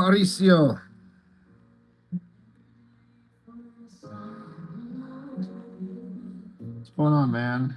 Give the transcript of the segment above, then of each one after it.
Mauricio. What's going on, man?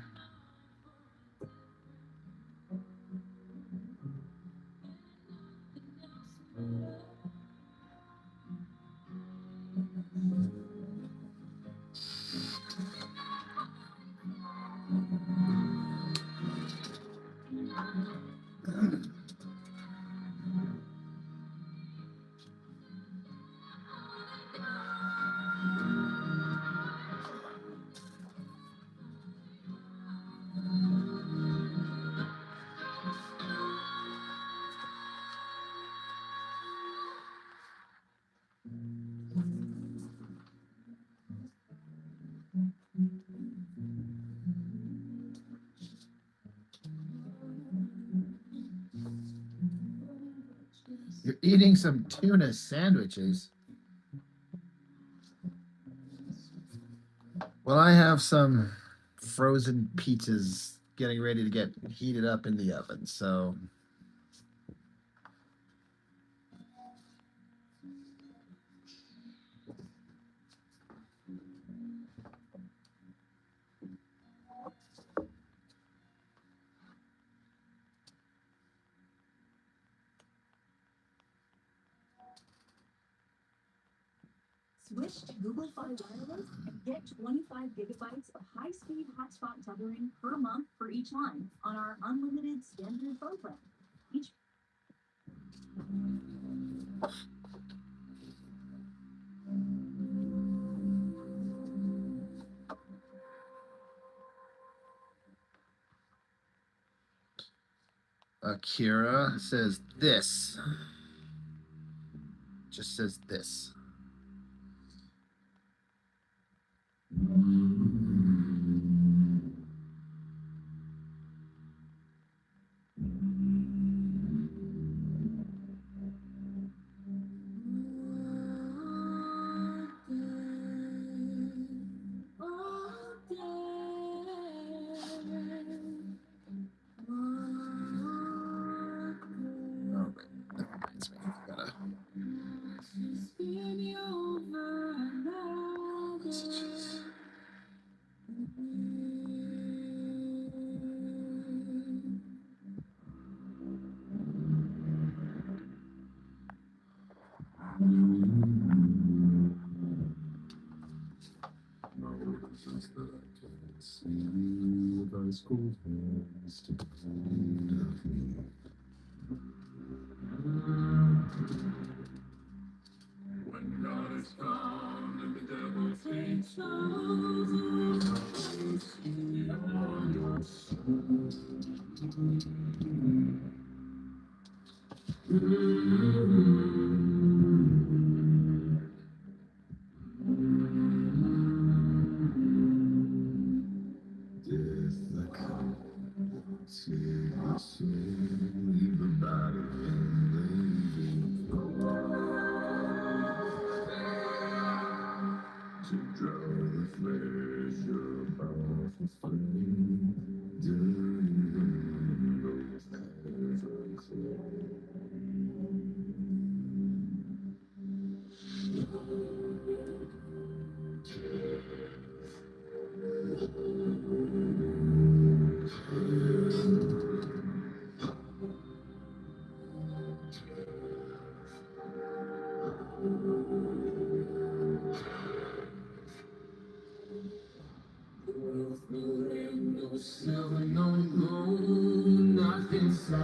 You're eating some tuna sandwiches. Well, I have some frozen pizzas getting ready to get heated up in the oven. So Switch to Google Fi Wireless and get 25 gigabytes of high-speed hotspot tethering per month for each line on our unlimited standard phone plan. Each Akira says this. Just says this.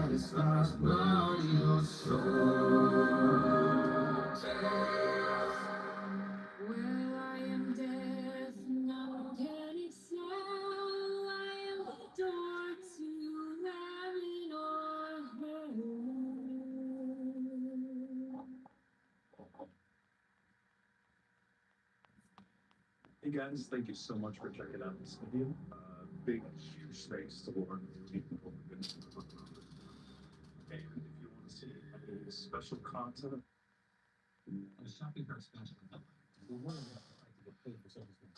satisfies blood in your soul. Well, I am death, none can excel. I am the door to heaven or hell. Hey guys, thank you so much for checking out this video. Big, huge thanks to Lauren for taking over this. And if you want to see any special content, On a shopping cart special. We're more than likely to get paid for services.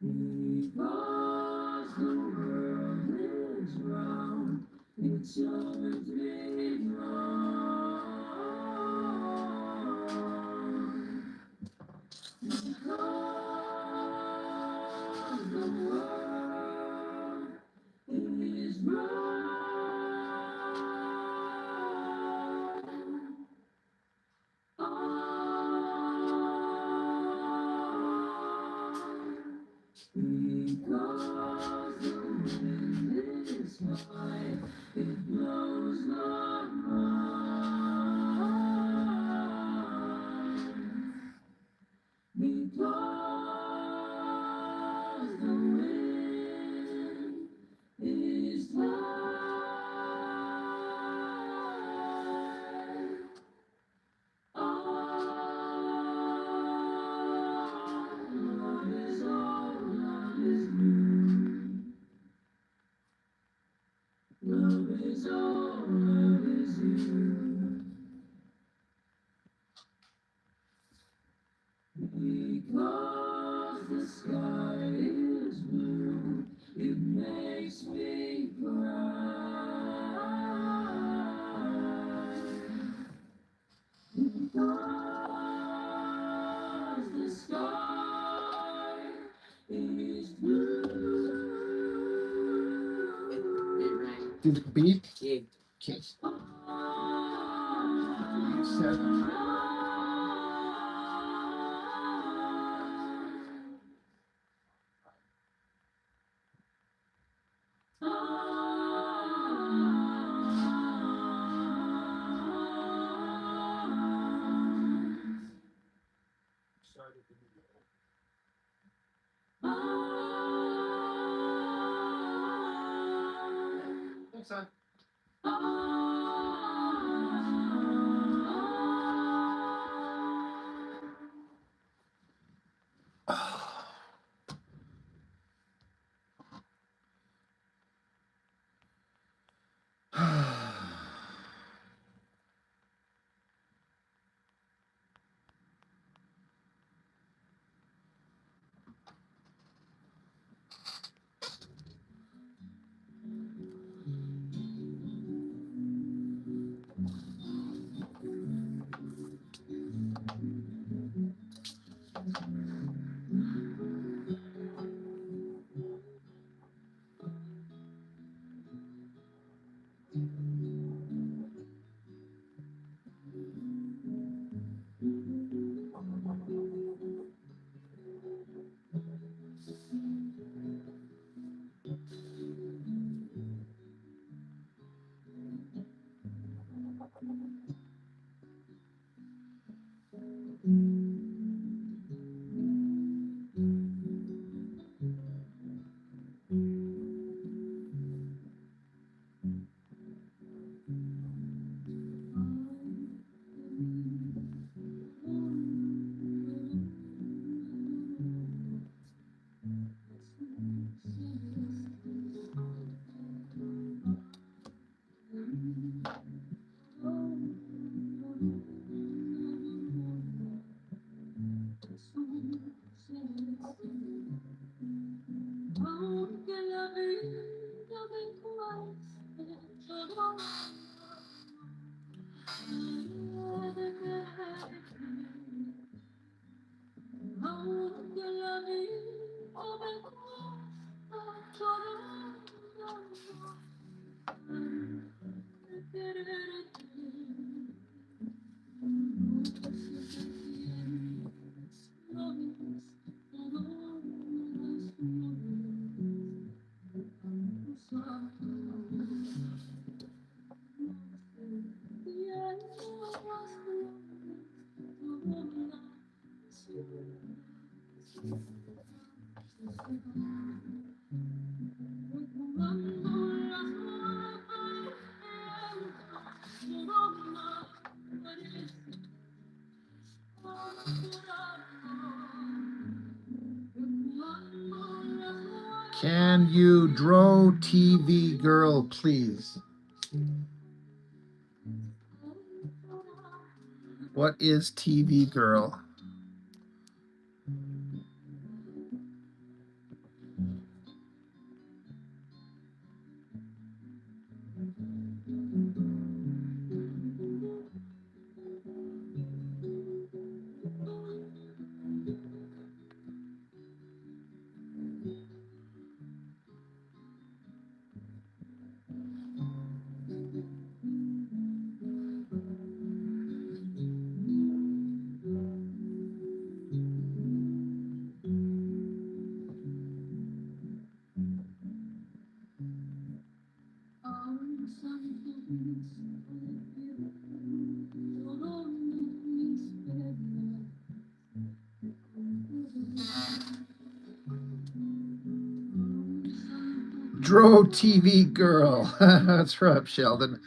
Because the world is round, it's always been wrong. Because the world is wrong. Because the wind is high, it blows not mine. Because the wind is high. Love is all, love is new. Love is all, love is you. Because the sky is blue, it makes me cry. Because the sky is blue. Did it beep? Yeah. Okay. You said started the video. thanks, son. Can you draw TV girl, please? What is TV girl? Draw TV girl. That's right, Sheldon.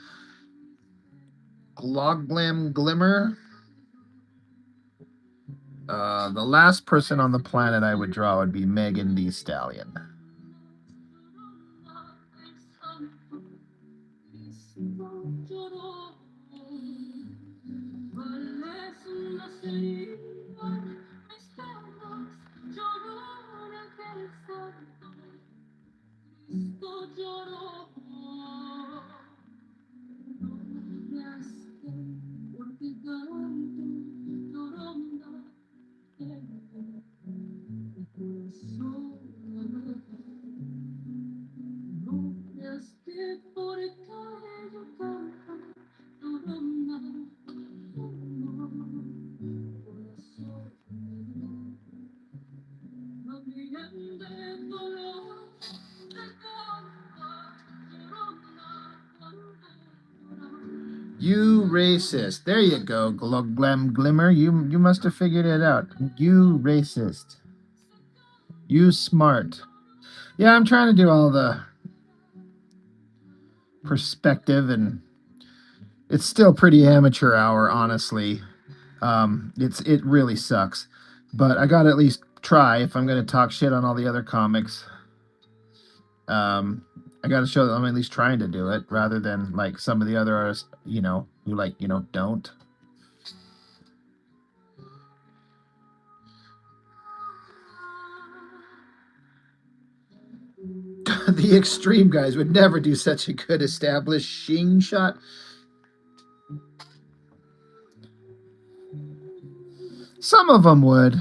Gloglam Glimmer. The last person on the planet I would draw would be Megan Thee Stallion. You racist. There you go, Gloglam Glimmer. You must have figured it out. You racist. You smart. Yeah, I'm trying to do all the perspective, and it's still pretty amateur hour, honestly. It really sucks, but I gotta at least try if I'm gonna talk shit on all the other comics. I gotta show that I'm at least trying to do it, rather than like some of the other artists, who don't. The extreme guys would never do such a good establishing shot. Some of them would.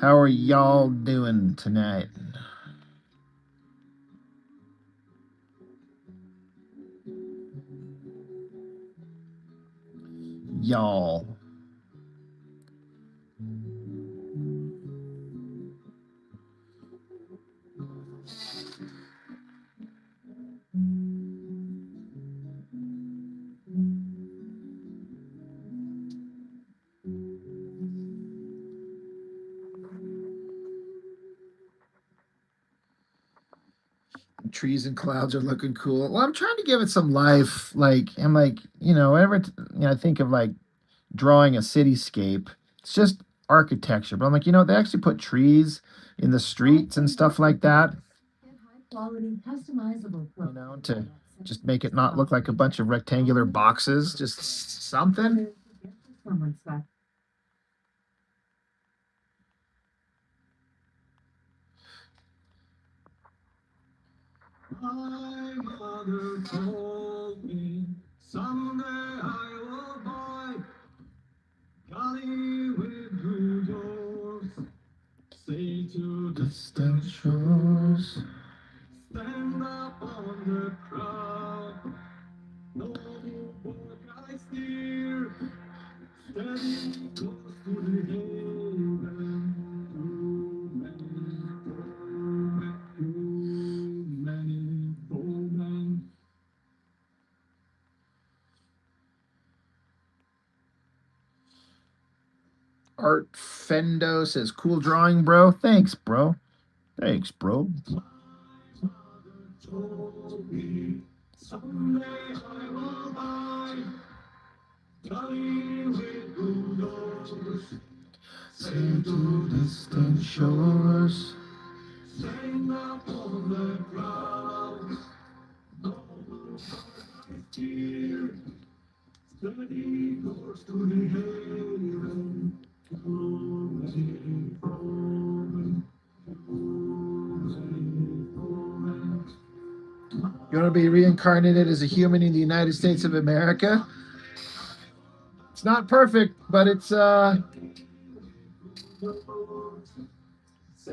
How are y'all doing tonight? Y'all. Trees and clouds are looking cool. Well, I'm trying to give it some life. Whenever I think of like drawing a cityscape, it's just architecture. But I'm like, they actually put trees in the streets and stuff like that. To just make it not look like a bunch of rectangular boxes, just something. My mother told me someday I will buy galley with blue doors, say to distant shores, stand up on the crowd, no more guys near, standing close to the Art Fendo says, "Cool drawing, bro." Thanks, bro. Thanks, bro. Told me someday I will buy Dolly with bulldogs. Sail to distant shores, sang up on the clouds. No tear, steady course to the haven. Rolling, rolling, rolling, rolling. You want to be reincarnated as a human in the United States of America? It's not perfect, but it's I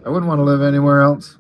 wouldn't want to live anywhere else.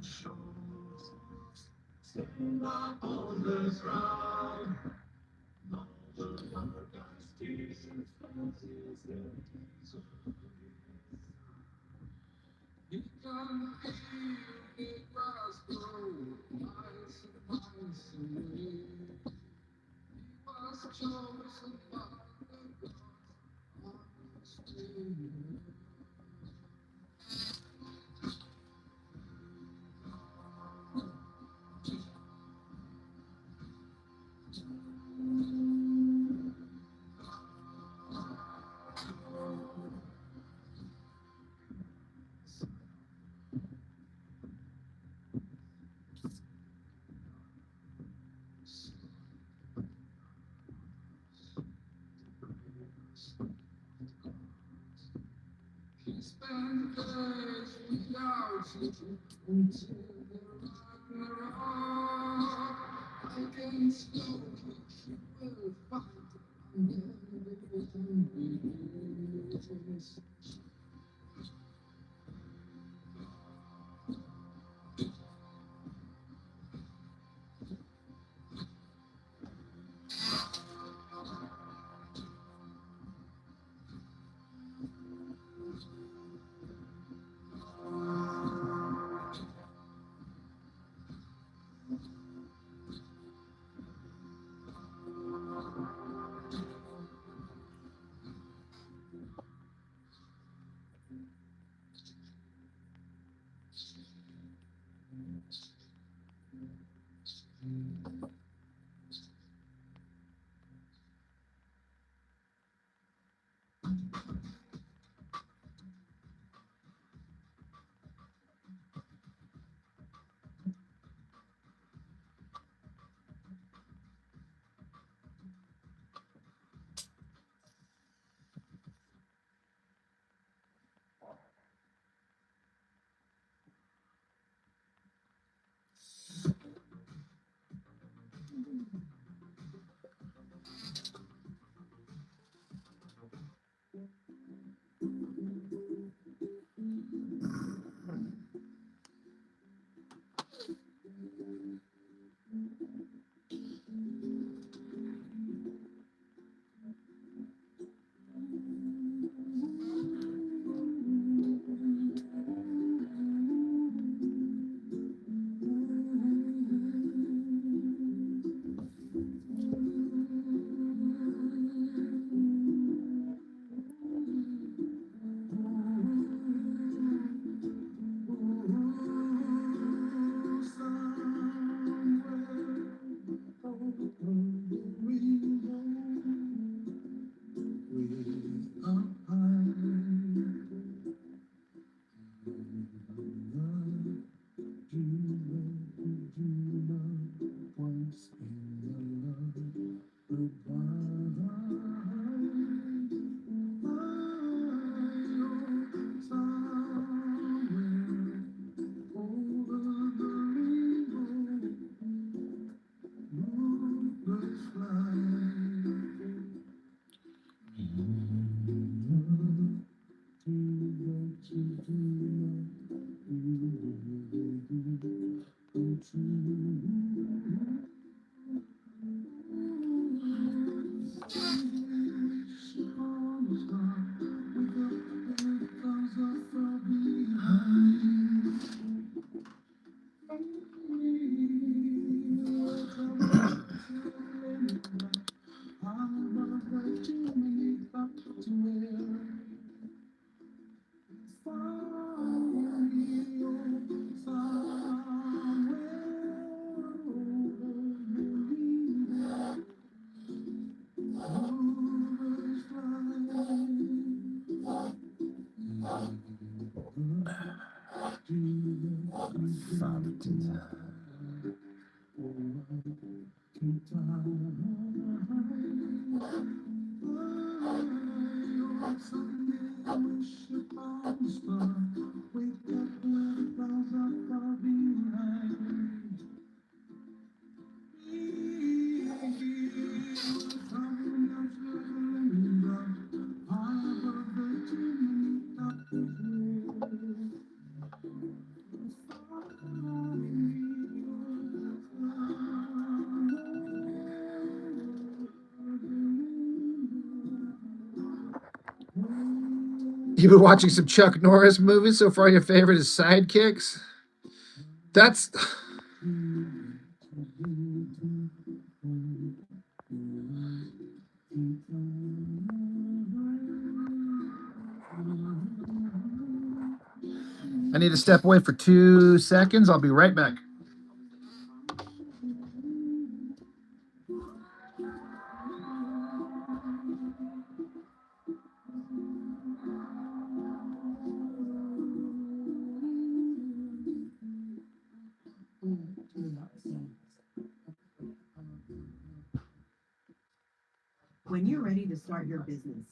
You've been watching some Chuck Norris movies so far. Your favorite is Sidekicks. That's I need to step away for 2 seconds. I'll be right back. When you're ready to start your business,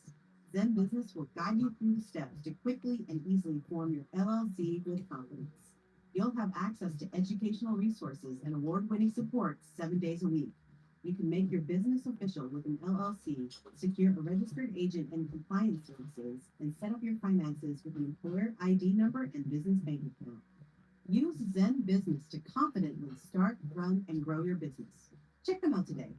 Zen Business will guide you through the steps to quickly and easily form your LLC with confidence. You'll have access to educational resources and award-winning support 7 days a week. You can make your business official with an LLC, secure a registered agent and compliance services, and set up your finances with an employer ID number and business bank account. Use Zen Business to confidently start, run, and grow your business. Check them out today.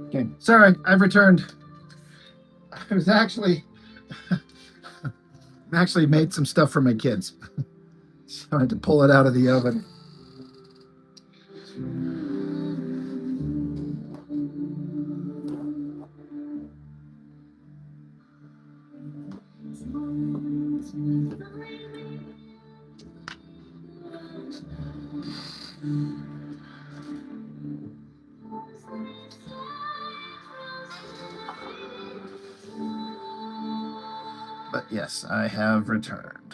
Okay, sorry, I've returned. I was actually made some stuff for my kids, so I had to pull it out of the oven. But yes, I have returned.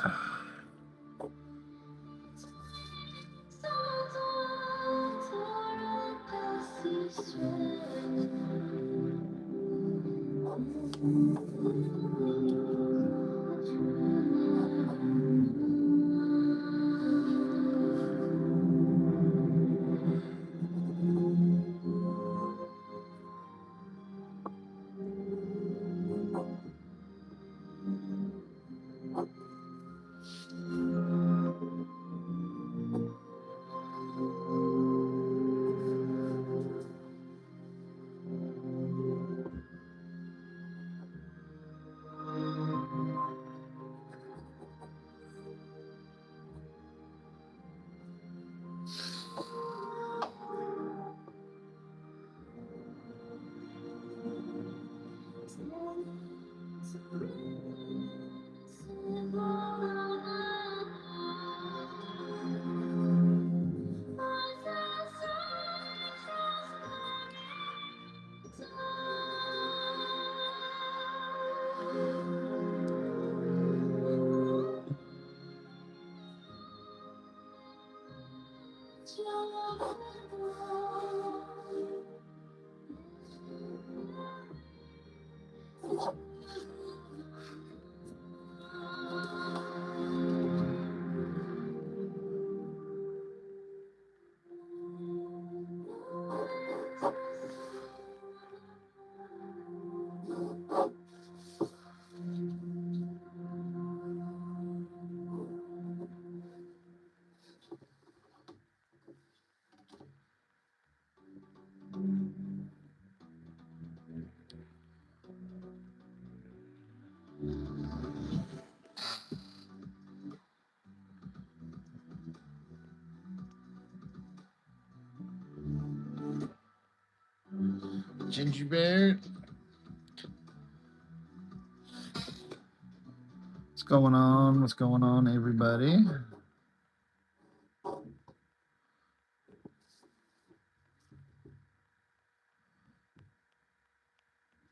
Ginger Bear. What's going on? What's going on, everybody?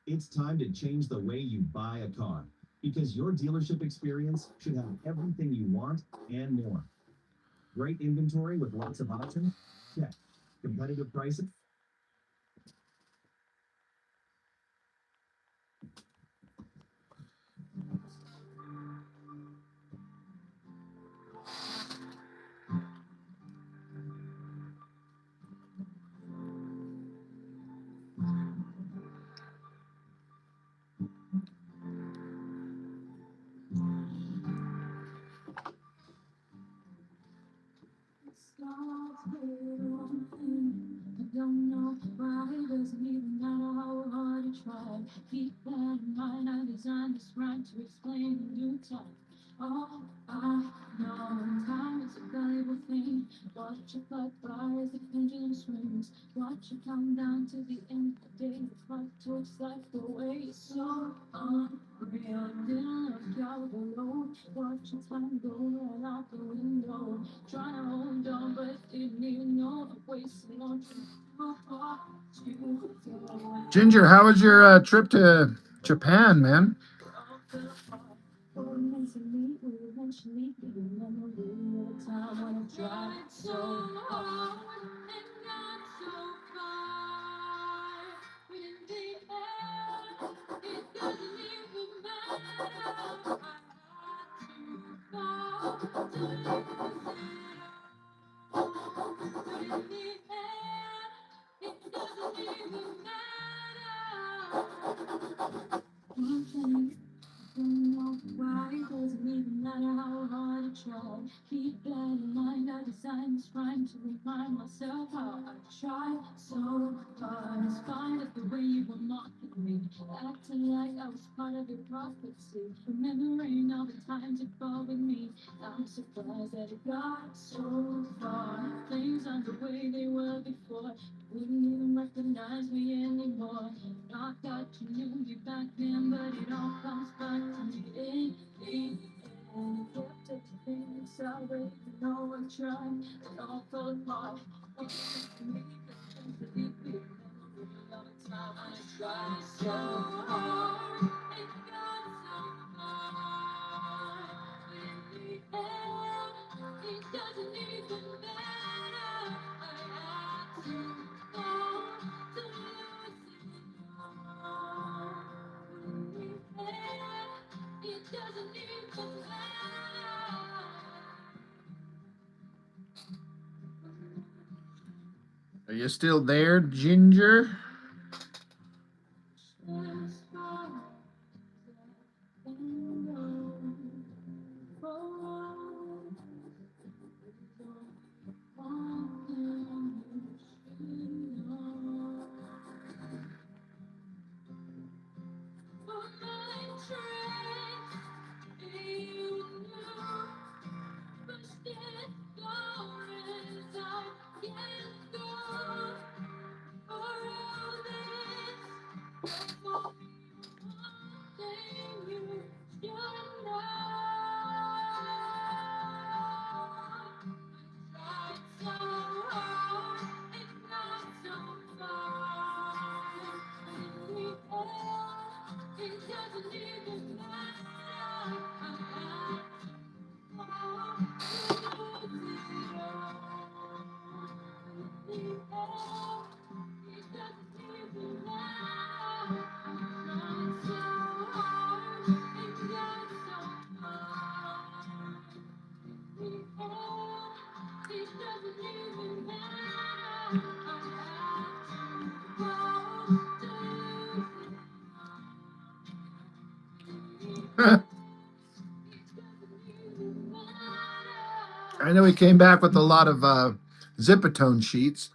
It's time to change the way you buy a car because your dealership experience should have everything you want and more. Great inventory with lots of options? Check. Competitive pricing? I don't know why it doesn't even matter how hard I try. Keep that in mind. I designed this rhyme to explain in due time. All I know, time is a valuable thing. Watch it fly by as the pendulum swings. Watch it come down to the end of the day. It's life takes life away. It's so unreal. Didn't look out below. Watch the time go right out the window. Trying to hold on, but didn't even know I'm wasting on you. Ginger, how was your trip to Japan, man? Eventually, be a memory of a time when I tried so hard and got so far. We didn't think that it doesn't even matter. I had to fall to lose it all. But in the end, it doesn't even matter. One thing. Don't know why it doesn't even matter how hard I try. Keep that in mind. I designed this rhyme to remind myself how I tried so hard. It's fine if the way you were mocking me, acting like I was part of your prophecy. Remembering all the times you fought with me, I'm surprised that it got so far. Things aren't the way they were before. You wouldn't even recognize me anymore. I thought you knew me back then, but it all comes back to me in the end. You kept everything inside, but you know I tried. It all fell apart. What you me, but you believe me. All the time I tried so hard and got so far. But in the end, it doesn't even matter. I had to fall to lose it all. But in the end, it doesn't even matter. Are you still there, Ginger? As far as I can go. Forward. One thing you should know. For my tricks, you knew. Pushed it far as I can go. For all this, for one thing you should know. Tried so hard and got so far. In the end, it doesn't even matter. I had to lose it all. In the end, it doesn't even matter. I tried so hard and got so far. In the end, it doesn't even matter. I had to go to lose it all. I know he came back with a lot of Zipatone sheets.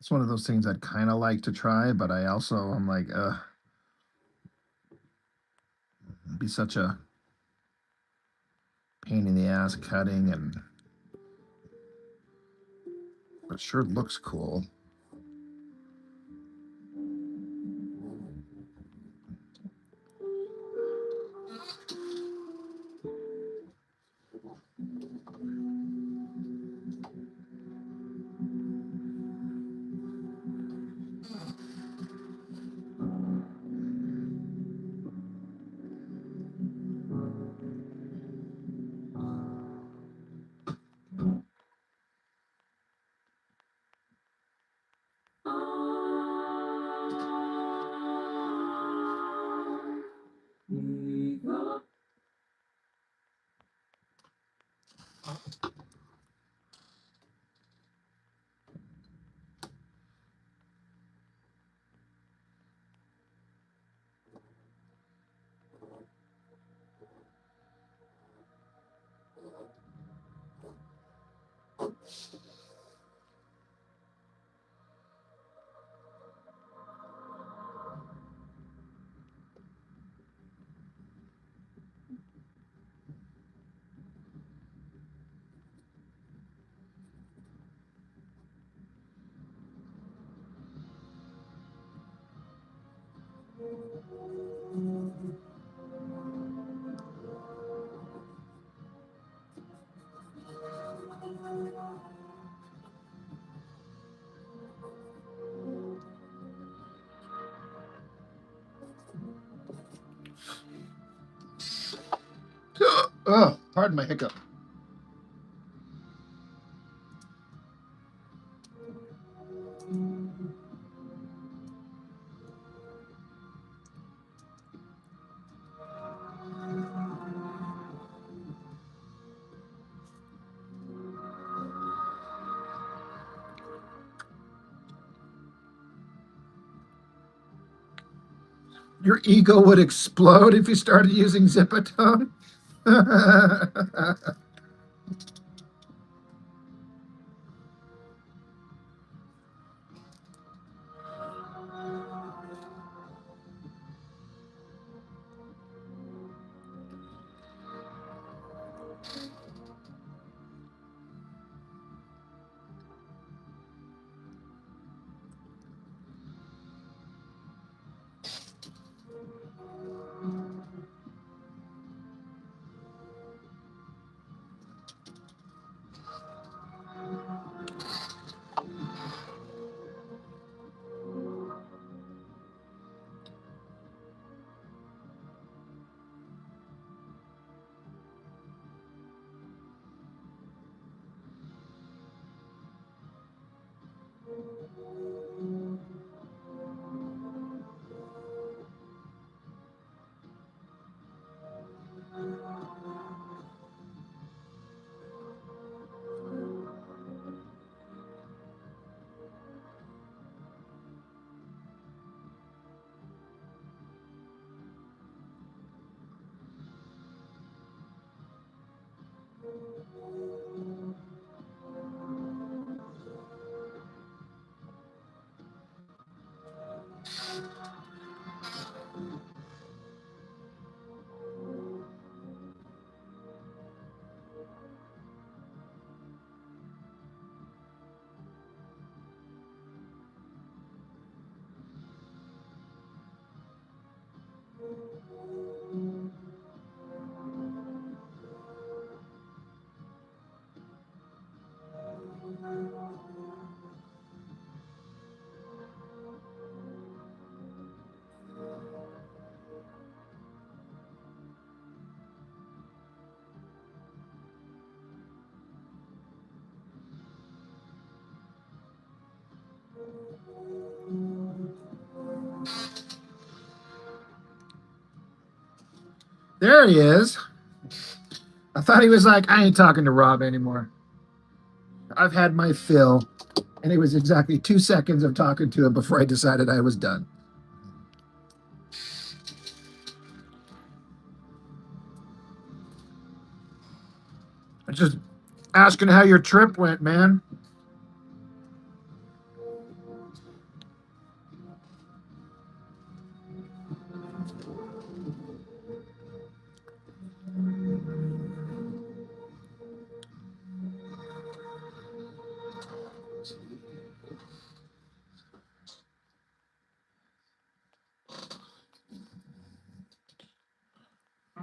It's one of those things I'd kind of like to try, but I'm like, it'd be such a pain in the ass cutting, and but it sure looks cool. Oh, pardon my hiccup. Your ego would explode if you started using Zipatone. There he is. I thought he was like, I ain't talking to Rob anymore. I've had my fill. And it was exactly 2 seconds of talking to him before I decided I was done. I'm just asking how your trip went, man.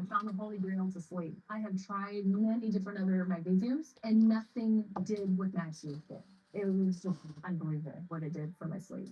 found the holy grail to sleep. I have tried many different other magnesiums, and nothing did what Maxi did. It was just unbelievable what it did for my sleep.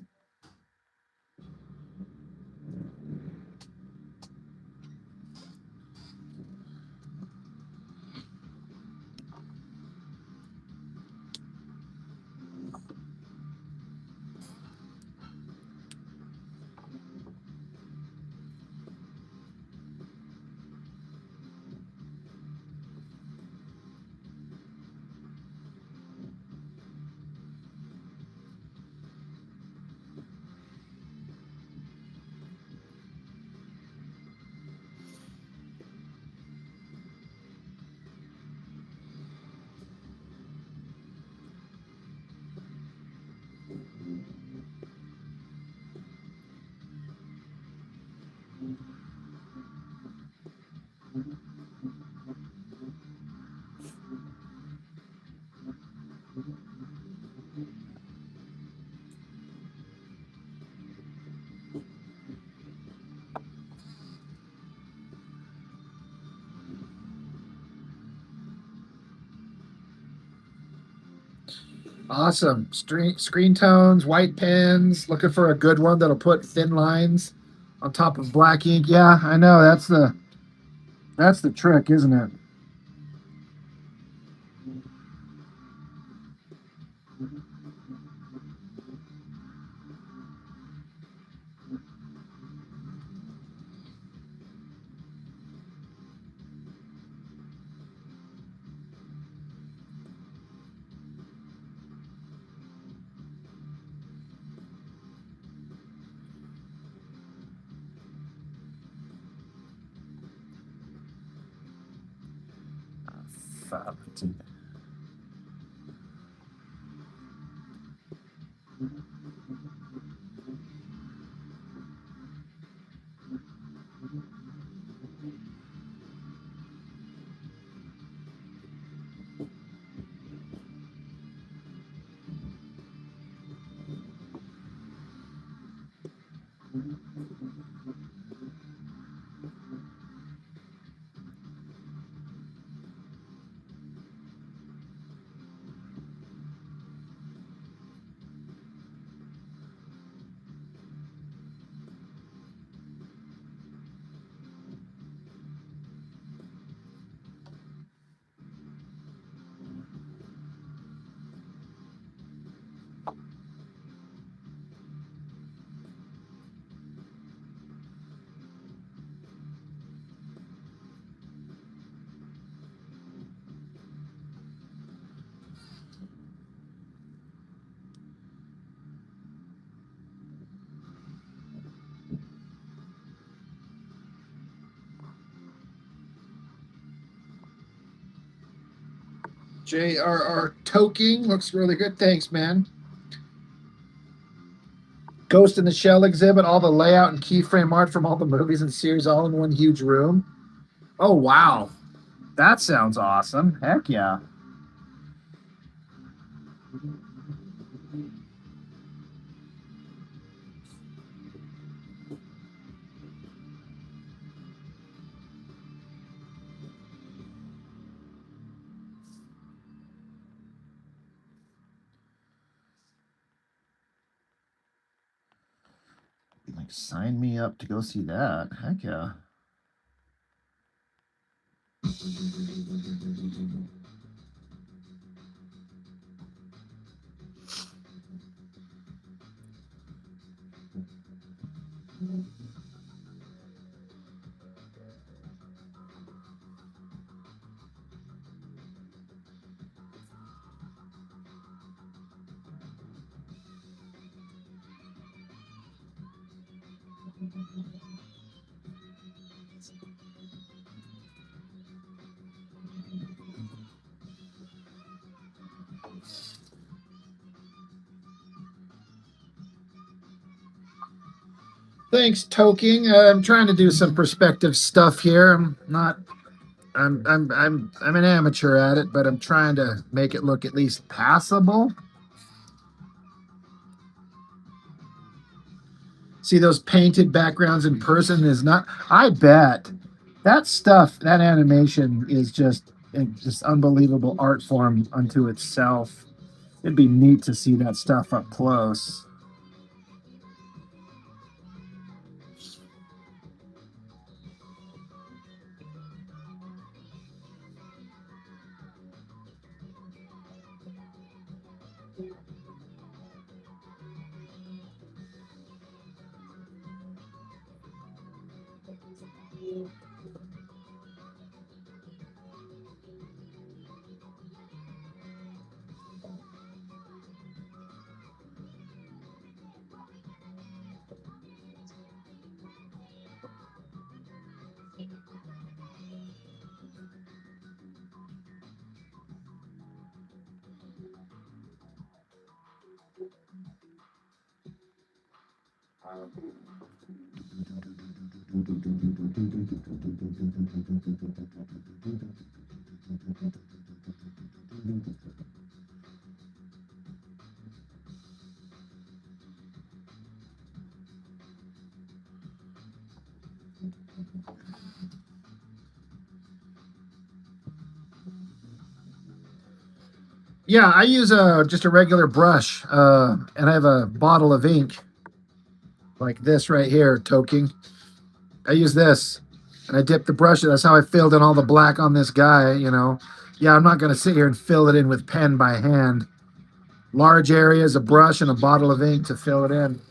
Awesome. Screen tones, white pens. Looking for a good one that'll put thin lines on top of black ink. Yeah, I know. That's the trick, isn't it? Fab. J.R.R. Toking looks really good. Thanks, man. Ghost in the Shell exhibit, all the layout and keyframe art from all the movies and series all in one huge room. Oh, wow. That sounds awesome. Heck yeah. Like, sign me up to go see that. Heck yeah. Thanks, Toking. I'm trying to do some perspective stuff here. I'm not. I'm an amateur at it, but I'm trying to make it look at least passable. See those painted backgrounds in person is not. I bet That stuff, that animation is just unbelievable art form unto itself. It'd be neat to see that stuff up close. Yeah, I use just a regular brush, and I have a bottle of ink like this right here, Toking. I use this, and I dip the brush. That's how I filled in all the black on this guy. Yeah, I'm not gonna sit here and fill it in with pen by hand. Large areas, a brush, and a bottle of ink to fill it in.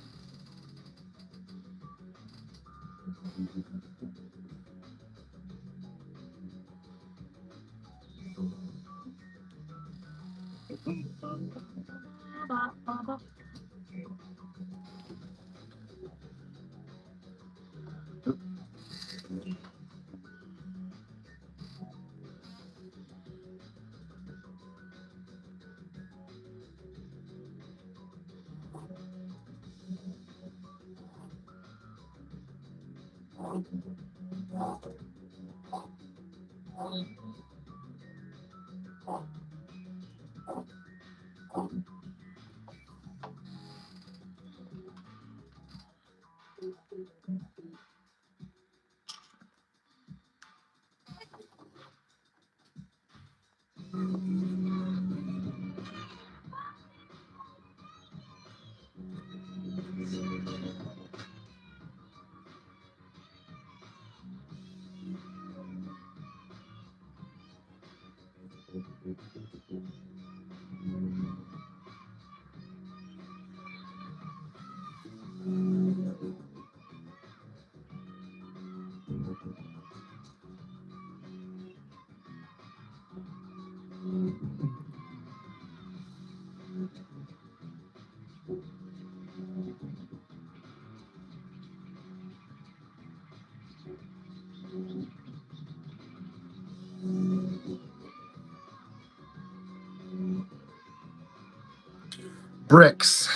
Bricks.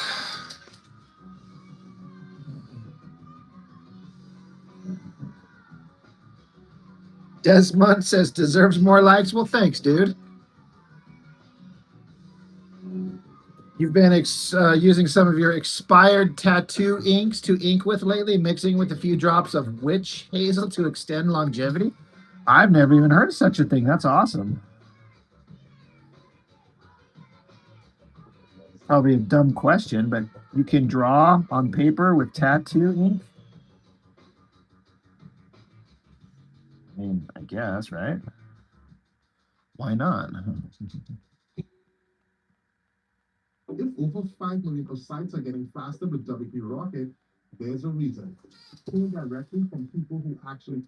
Desmond says deserves more likes. Well, thanks, dude. You've been using some of your expired tattoo inks to ink with lately, mixing with a few drops of witch hazel to extend longevity. I've never even heard of such a thing. That's awesome. Probably a dumb question, but you can draw on paper with tattoo ink? I mean, I guess, right? Why not? If over 5 million of sites are getting faster with WP Rocket, there's a reason. Pull directly from people who actually.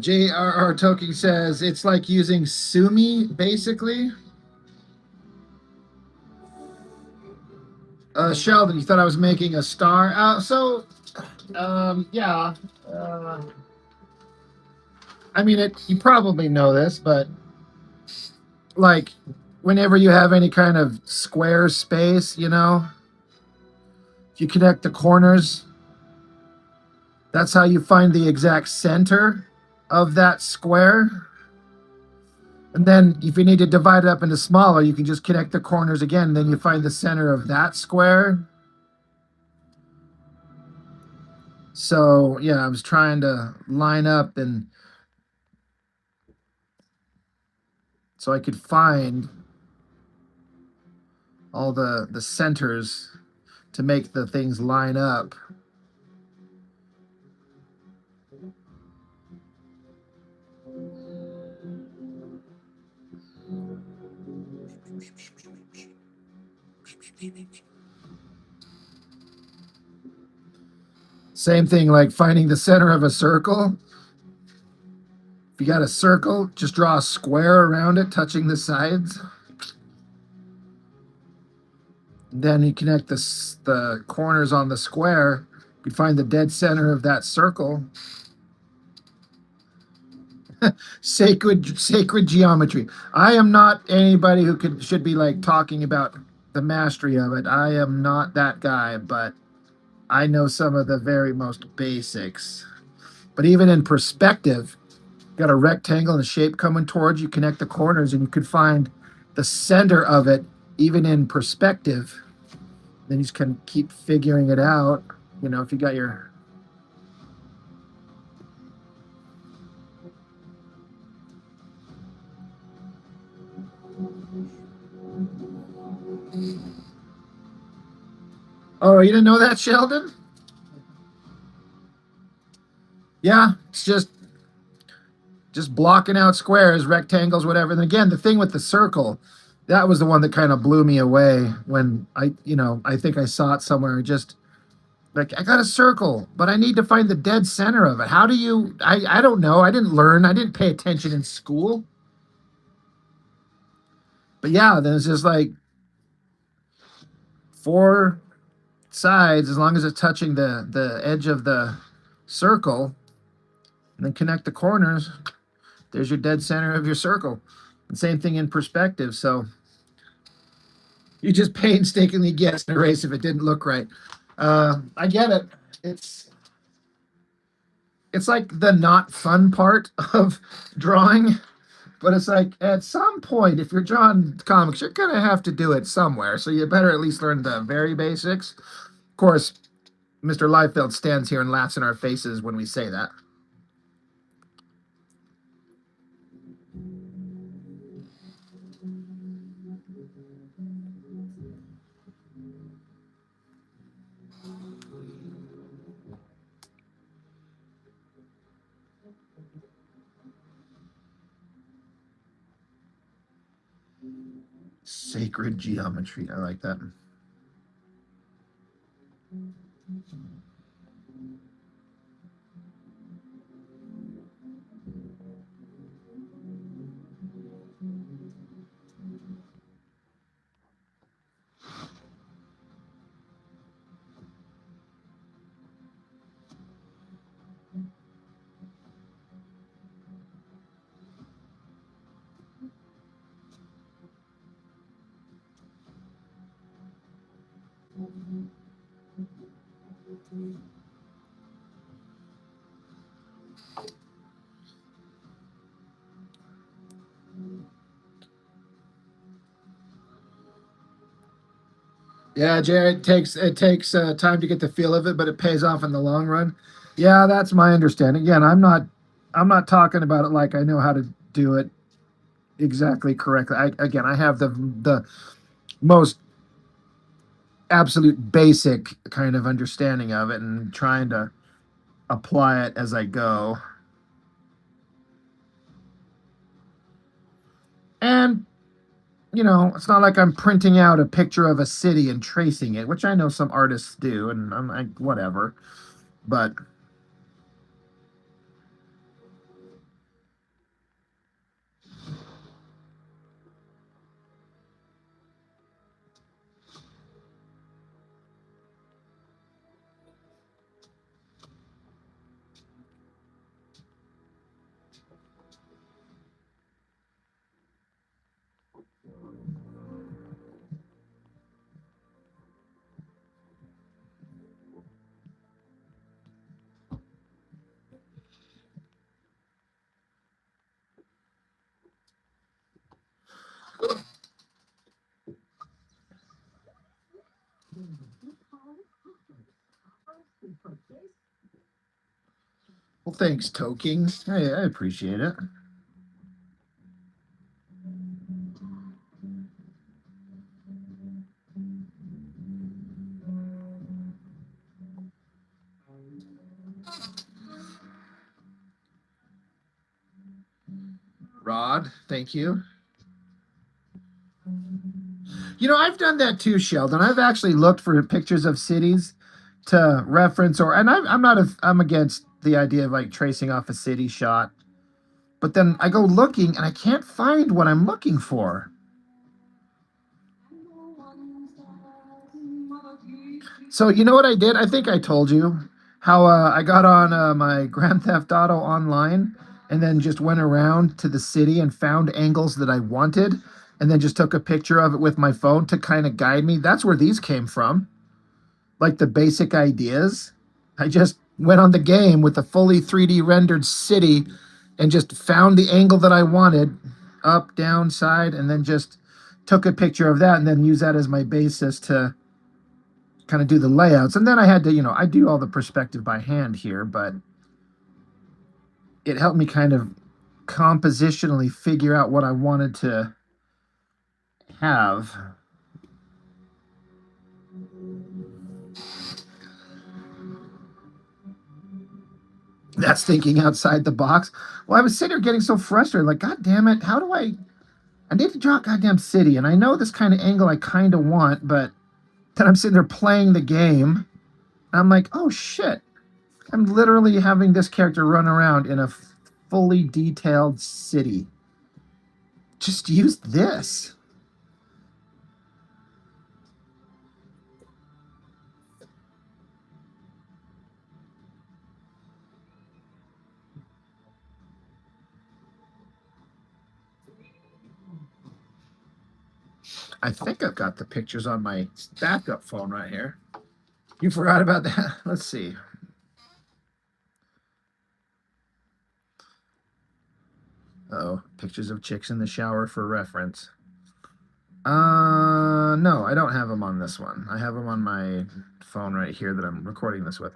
J.R.R. Tolkien says it's like using Sumi, basically. Sheldon, you thought I was making a star? Yeah. Uh, I mean, you probably know this, but like, whenever you have any kind of square space, if you connect the corners, that's how you find the exact center of that square. And then if you need to divide it up into smaller, you can just connect the corners again. And then you find the center of that square. So yeah, I was trying to line up and so I could find all the centers to make the things line up. Same thing like finding the center of a circle. If you got a circle, just draw a square around it, touching the sides. Then you connect the corners on the square. You find the dead center of that circle. Sacred geometry. I am not anybody who should be like talking about the mastery of it. I am not that guy, but I know some of the very most basics. But even in perspective, you got a rectangle and a shape coming towards you, connect the corners, and you could find the center of it even in perspective. Then you just can keep figuring it out. If you got your Oh, you didn't know that, Sheldon? Yeah, it's just blocking out squares, rectangles, whatever. And again, the thing with the circle, that was the one that kind of blew me away when I think I saw it somewhere. Just like, I got a circle, but I need to find the dead center of it. How do you? I don't know. I didn't learn. I didn't pay attention in school. But yeah, then it's just like 4 sides, as long as it's touching the edge of the circle, and then connect the corners. There's your dead center of your circle. And same thing in perspective. So you just painstakingly guess and erase if it didn't look right. I get it. It's like the not fun part of drawing, but it's like at some point, if you're drawing comics, you're gonna have to do it somewhere. So you better at least learn the very basics. Of course, Mr. Liefeld stands here and laughs in our faces when we say that. Sacred geometry. I like that. Yeah, Jared, it takes time to get the feel of it, but it pays off in the long run. Yeah, that's my understanding. Again, I'm not talking about it like I know how to do it exactly correctly. I have the most absolute basic kind of understanding of it and trying to apply it as I go. And it's not like I'm printing out a picture of a city and tracing it, which I know some artists do, and I'm like, whatever. But Well, thanks, Toking. I appreciate it. Rod, thank you. You know, I've done that too, Sheldon. I've actually looked for pictures of cities to reference, and I'm not I'm against the idea of like tracing off a city shot, but then I go looking and I can't find what I'm looking for. So you know what I did? I think I told you how I got on my Grand Theft Auto online and then just went around to the city and found angles that I wanted and then just took a picture of it with my phone to kind of guide me. That's where these came from. Like the basic ideas. I just went on the game with a fully 3D rendered city and just found the angle that I wanted, up, down, side, and then just took a picture of that and then use that as my basis to kind of do the layouts. And then I had to, I do all the perspective by hand here, but it helped me kind of compositionally figure out what I wanted to have. That's thinking outside the box. Well, I was sitting here getting so frustrated, like, God damn it, how do I need to draw a goddamn city, and I know this kind of angle I kind of want, but then I'm sitting there playing the game, and I'm like, oh shit, I'm literally having this character run around in a fully detailed city. Just use this. I think I've got the pictures on my backup phone right here. You forgot about that? Let's see. Oh, pictures of chicks in the shower for reference. No, I don't have them on this one. I have them on my phone right here that I'm recording this with.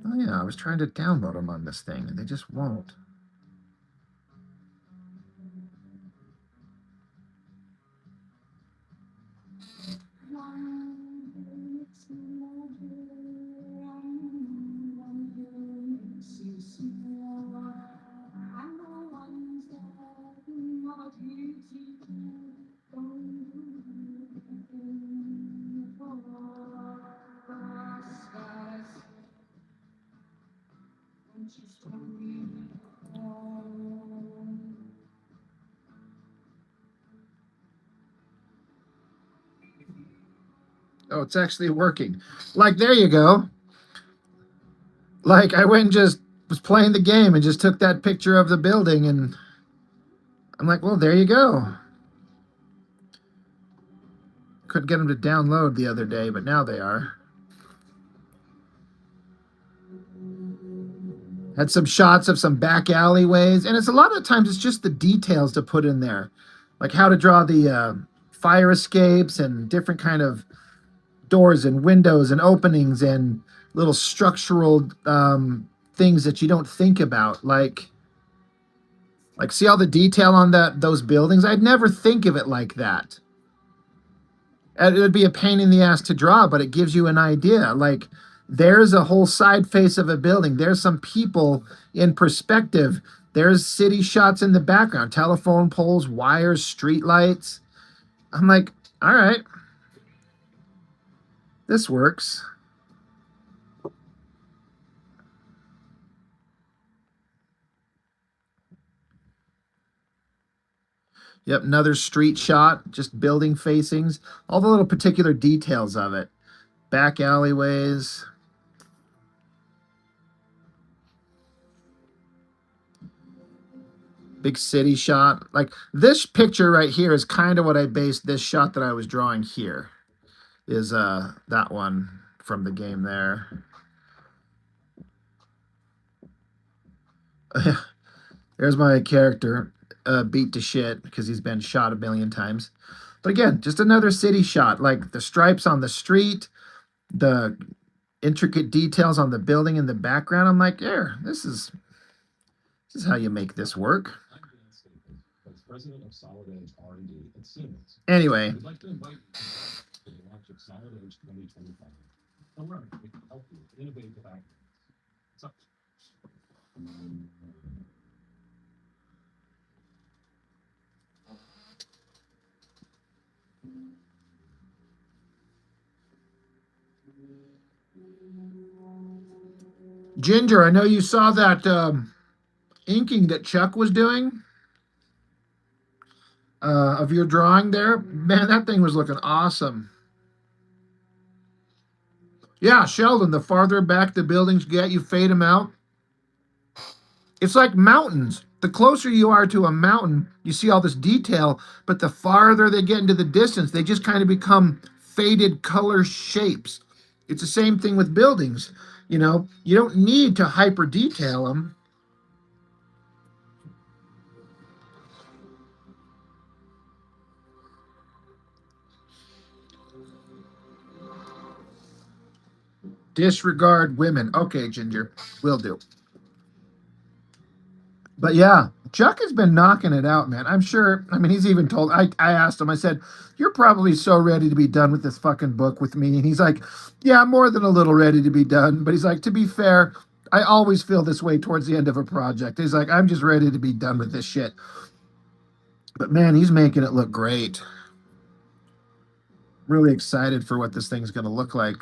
Oh yeah, I was trying to download them on this thing, and they just won't. Oh, it's actually working. Like, there you go. Like, I went and just was playing the game and just took that picture of the building, and I'm like, well, there you go. Couldn't get them to download the other day, but now they are. Had some shots of some back alleyways, and it's a lot of times it's just the details to put in there, like how to draw the fire escapes and different kind of doors and windows and openings and little structural things that you don't think about, like see all the detail on those buildings. I'd never think of it like that. And it would be a pain in the ass to draw, but it gives you an idea. Like, there's a whole side face of a building. There's some people in perspective. There's city shots in the background, telephone poles, wires, street lights. I'm like, all right, this works. Yep, another street shot, just building facings, all the little particular details of it. Back alleyways. Big city shot. Like, this picture right here is kind of what I based this shot that I was drawing here. Is that one from the game there. There's my character. beat to shit because he's been shot a million times. But again, just another city shot, like the stripes on the street, the intricate details on the building in the background. I'm like, yeah, this is how you make this work. I'm Dan Staples, Vice President of Solid Edge R&D at Siemens. Anyway, We'd like to invite you to the launch of Solid Edge 2025. And learn if we can help you innovate with acronyms. So, Ginger, I know you saw that inking that Chuck was doing of your drawing there. Man, that thing was looking awesome. Yeah, Sheldon, the farther back the buildings get, you fade them out. It's like mountains. The closer you are to a mountain, you see all this detail, but the farther they get into the distance, they just kind of become faded color shapes. It's the same thing with buildings. You know, you don't need to hyper detail them. Disregard women. Okay, Ginger, will do. But yeah, Chuck has been knocking it out, man. I'm sure. I mean, he's even told. I asked him. I said, "You're probably so ready to be done with this fucking book with me." And he's like, "Yeah, I'm more than a little ready to be done." But he's like, "To be fair, I always feel this way towards the end of a project." He's like, "I'm just ready to be done with this shit." But man, he's making it look great. Really excited for what this thing's going to look like.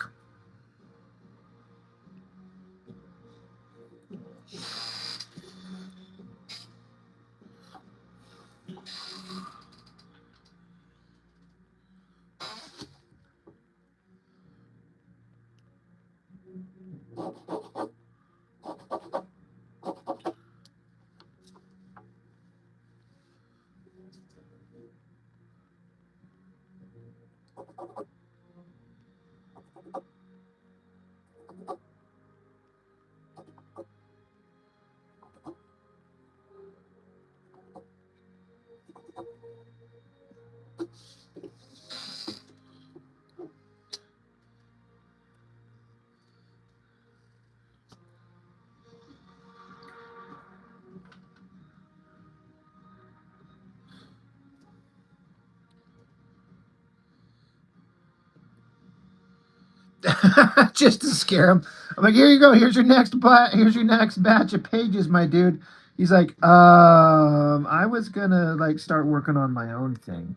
Just to scare him. I'm like, here you go. Here's your next batch of pages, my dude. He's like, I was gonna like start working on my own thing.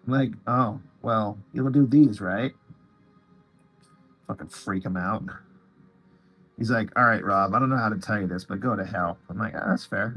I'm like, oh, well, you'll do these, right? Fucking freak him out. He's like, all right, Rob, I don't know how to tell you this, but go to hell. I'm like, oh, that's fair.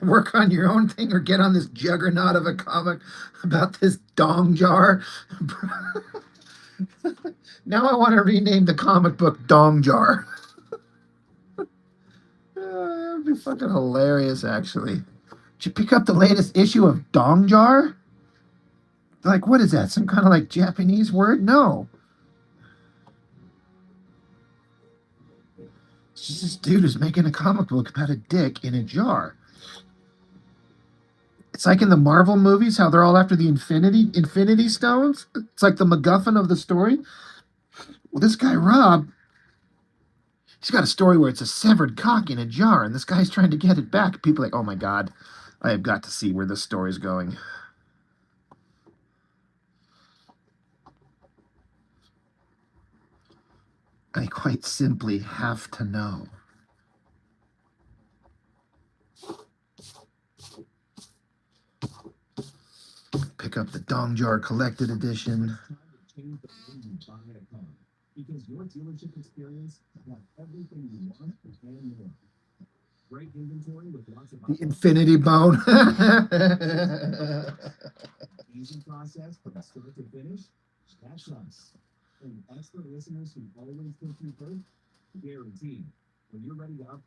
Work on your own thing or get on this juggernaut of a comic about this dong jar. Now I want to rename the comic book Dong Jar. That'd be fucking hilarious, actually. Did you pick up the latest issue of Dong Jar? Like, what is that? Some kind of like Japanese word? No. It's just this dude who's making a comic book about a dick in a jar. It's like in the Marvel movies, how they're all after the Infinity Stones. It's like the MacGuffin of the story. Well, this guy Rob, he's got a story where it's a severed cock in a jar, and this guy's trying to get it back. People are like, oh my god, I have got to see where this story's going. I quite simply have to know. Pick up the Dong Jar Collected Edition. Change the way you buy a car, because your dealership experience will have everything you want and more. Great inventory with lots of The Infinity Bone. easy process from start to finish. That's us. And expert listeners who always put you first, guaranteed. When you're ready to up.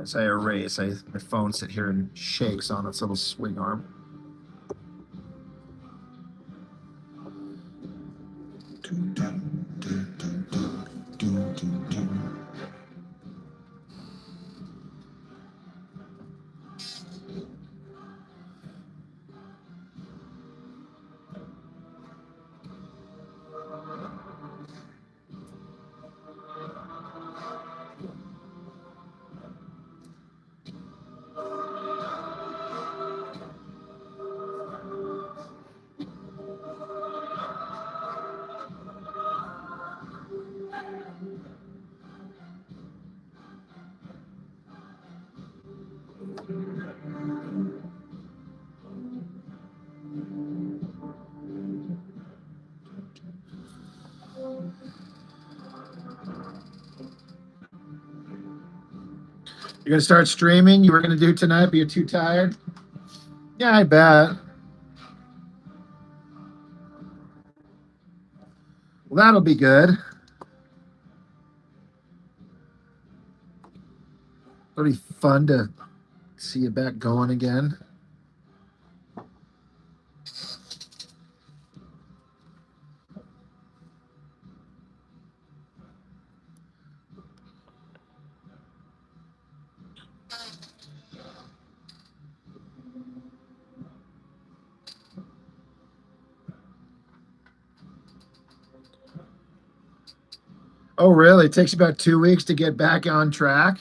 As I erase, my phone sit here and shakes on its little swing arm. You're gonna start streaming? You were gonna do tonight, but you're too tired? Yeah, I bet. Well, that'll be good. It'll be fun to see you back going again. Oh, really? It takes about 2 weeks to get back on track?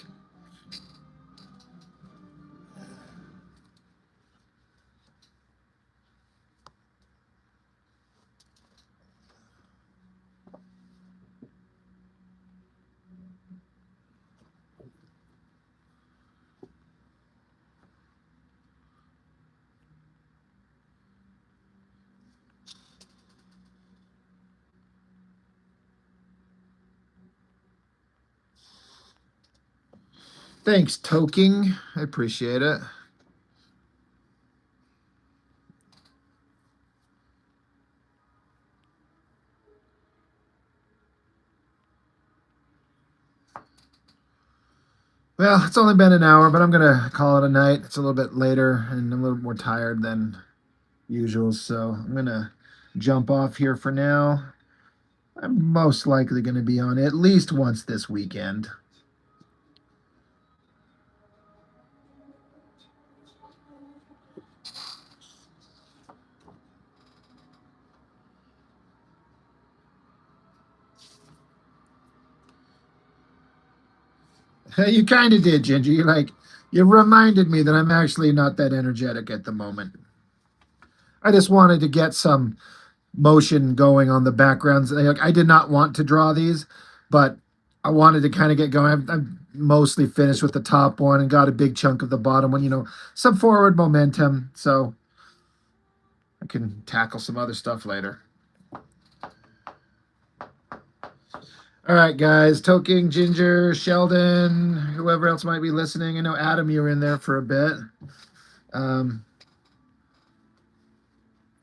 Thanks, Toking. I appreciate it. Well, it's only been an hour, but I'm going to call it a night. It's a little bit later, and I'm a little more tired than usual, so I'm going to jump off here for now. I'm most likely going to be on at least once this weekend. You kind of did, Ginger. You reminded me that I'm actually not that energetic at the moment. I just wanted to get some motion going on the backgrounds. I did not want to draw these, but I wanted to kind of get going. I'm mostly finished with the top one and got a big chunk of the bottom one, some forward momentum, so I can tackle some other stuff later. All right, guys. Toking, Ginger, Sheldon, whoever else might be listening. I know, Adam, you were in there for a bit. Fun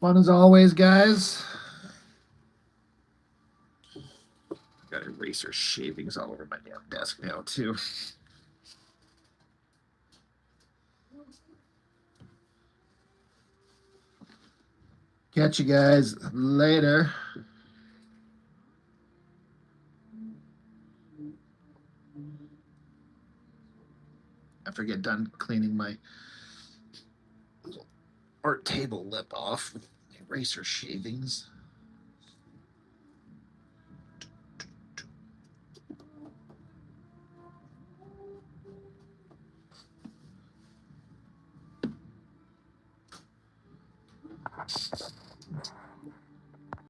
as always, guys. Got eraser shavings all over my damn desk now too. Catch you guys later. After I get done cleaning my art table lip off with eraser shavings.